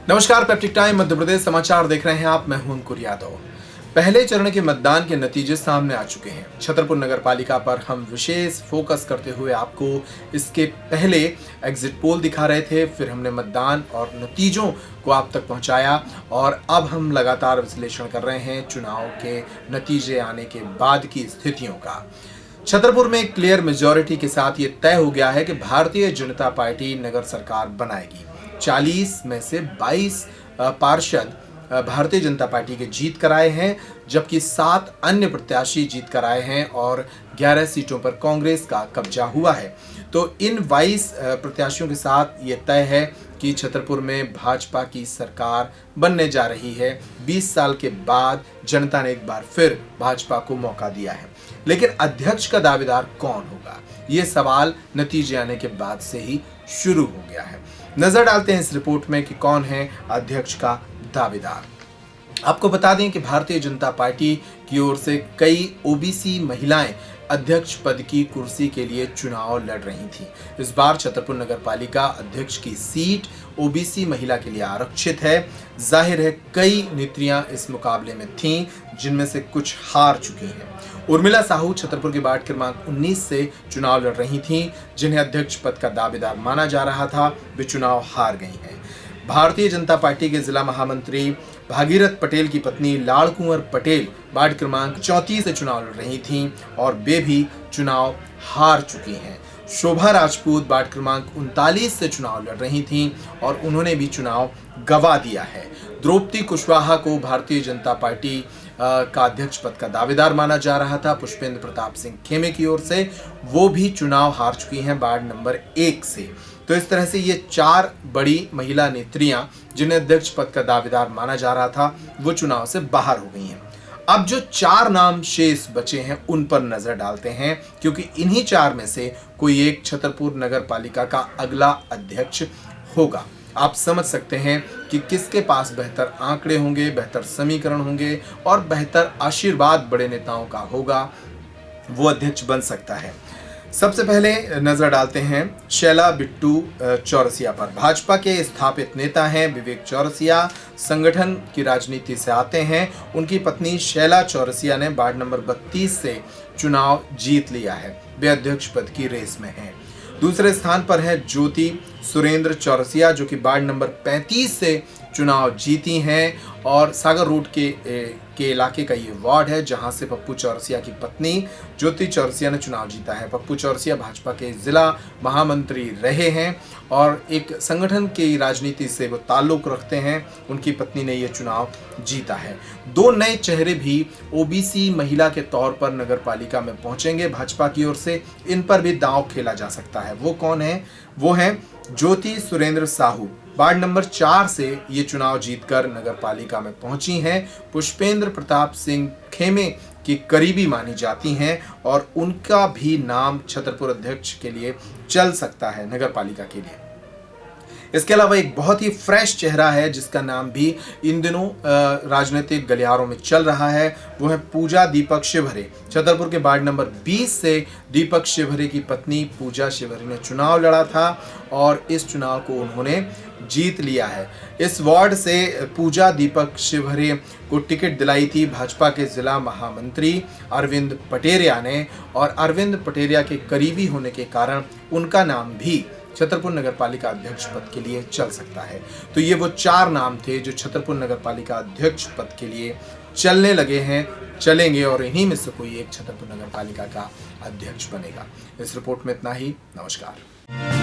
नमस्कार, peptic time Madhya Pradesh समाचार देख रहे हैं आप। मैं हूं अंकुर यादव। पहले चरण के मतदान के नतीजे सामने आ चुके हैं। छतरपुर नगर पालिका पर हम विशेष फोकस करते हुए आपको इसके पहले एग्जिट पोल दिखा रहे थे, फिर हमने मतदान और नतीजों को आप तक पहुंचाया और अब हम लगातार विश्लेषण कर रहे हैं चुनाव के नतीजे आने के बाद की स्थितियों का। छतरपुर में क्लियर मेजॉरिटी के साथ ये तय हो गया है कि भारतीय जनता पार्टी नगर सरकार बनाएगी। 40 में से 22 पार्षद भारतीय जनता पार्टी के जीत कर आए हैं, जबकि 7 अन्य प्रत्याशी जीत कर आए हैं और 11 सीटों पर कांग्रेस का कब्जा हुआ है। तो इन 22 प्रत्याशियों के साथ ये तय है कि छतरपुर में भाजपा की सरकार बनने जा रही है। 20 साल के बाद जनता ने एक बार फिर भाजपा को मौका दिया है, लेकिन अध्यक्ष का दावेदार कौन होगा, ये सवाल नतीजे आने के बाद से ही शुरू हो गया है। नजर डालते हैं इस रिपोर्ट में कि कौन है अध्यक्ष का दावेदार। आपको बता दें कि भारतीय जनता पार्टी की ओर से कई ओबीसी महिलाएं अध्यक्ष पद की कुर्सी के लिए चुनाव लड़ रही थी। इस बार छतरपुर नगर पालिका अध्यक्ष की सीट ओबीसी महिला के लिए आरक्षित है। जाहिर है कई नेत्रियां इस मुकाबले में थीं, जिनमें से कुछ हार चुकी हैं। उर्मिला साहू छतरपुर के वार्ड क्रमांक 19 से चुनाव लड़ रही थीं, जिन्हें अध्यक्ष पद का दावेदार माना जा रहा था। वे चुनाव हार गई हैं। भारतीय जनता पार्टी के जिला महामंत्री भागीरथ पटेल की पत्नी लाड़ कुंवर पटेल वार्ड क्रमांक 34 से चुनाव लड़ रही थीं और वे भी चुनाव हार चुकी हैं। शोभा राजपूत वार्ड क्रमांक 39 से चुनाव लड़ रही थीं और उन्होंने भी चुनाव गंवा दिया है। द्रौपदी कुशवाहा को भारतीय जनता पार्टी का अध्यक्ष पद का दावेदार माना जा रहा था। पुष्पेंद्र प्रताप सिंह खेमे की ओर से वो भी चुनाव हार चुकी हैं वार्ड नंबर 1 से। तो इस तरह से ये 4 बड़ी महिला नेत्रियां जिन्हें अध्यक्ष पद का दावेदार माना जा रहा था, वो चुनाव से बाहर हो गई हैं। अब जो 4 नाम शेष बचे हैं उन पर नजर डालते हैं, क्योंकि इन्हीं 4 में से कोई एक छतरपुर नगर पालिका का अगला अध्यक्ष होगा। आप समझ सकते हैं कि किसके पास बेहतर आंकड़े होंगे, बेहतर समीकरण होंगे और बेहतर आशीर्वाद बड़े नेताओं का होगा, वो अध्यक्ष बन सकता है। सबसे पहले नजर डालते हैं शैला बिट्टू चौरसिया पर। भाजपा के स्थापित नेता हैं विवेक चौरसिया, संगठन की राजनीति से आते हैं। उनकी पत्नी शैला चौरसिया ने वार्ड नंबर 32 से चुनाव जीत लिया है। वे अध्यक्ष पद की रेस में हैं। दूसरे स्थान पर है ज्योति सुरेंद्र चौरसिया, जो कि वार्ड नंबर 35 से चुनाव जीती हैं और सागर रोड के इलाके का ये वार्ड है, जहां से पप्पू चौरसिया की पत्नी ज्योति चौरसिया ने चुनाव जीता है। पप्पू चौरसिया भाजपा के जिला महामंत्री रहे हैं और एक संगठन की राजनीति से वो ताल्लुक रखते हैं। उनकी पत्नी ने ये चुनाव जीता है। 2 नए चेहरे भी ओबीसी महिला के तौर पर नगर पालिका में पहुंचेंगे भाजपा की ओर से। इन पर भी दांव खेला जा सकता है। वो कौन है? वो है ज्योति सुरेंद्र साहू, वार्ड नंबर 4 से ये चुनाव जीतकर नगर पालिका में पहुंची हैं। पुष्पेंद्र प्रताप सिंह खेमे की करीबी मानी जाती हैं और उनका भी नाम छतरपुर अध्यक्ष के लिए चल सकता है नगर पालिका के लिए। इसके अलावा एक बहुत ही फ्रेश चेहरा है जिसका नाम भी इन दिनों राजनीतिक गलियारों में चल रहा है। वो है पूजा दीपक शिवहरे। छतरपुर के वार्ड नंबर 20 से दीपक शिवहरे की पत्नी पूजा शिवहरे ने चुनाव लड़ा था और इस चुनाव को उन्होंने जीत लिया है। इस वार्ड से पूजा दीपक शिवहरे को टिकट दिलाई थी भाजपा के जिला महामंत्री अरविंद पटेरिया ने और अरविंद पटेरिया के करीबी होने के कारण उनका नाम भी छतरपुर नगर पालिका अध्यक्ष पद के लिए चल सकता है। तो ये वो 4 नाम थे जो छतरपुर नगर पालिका अध्यक्ष पद के लिए चलने लगे हैं, चलेंगे और इन्हीं में से कोई एक छतरपुर नगर पालिका का अध्यक्ष बनेगा। इस रिपोर्ट में इतना ही। नमस्कार।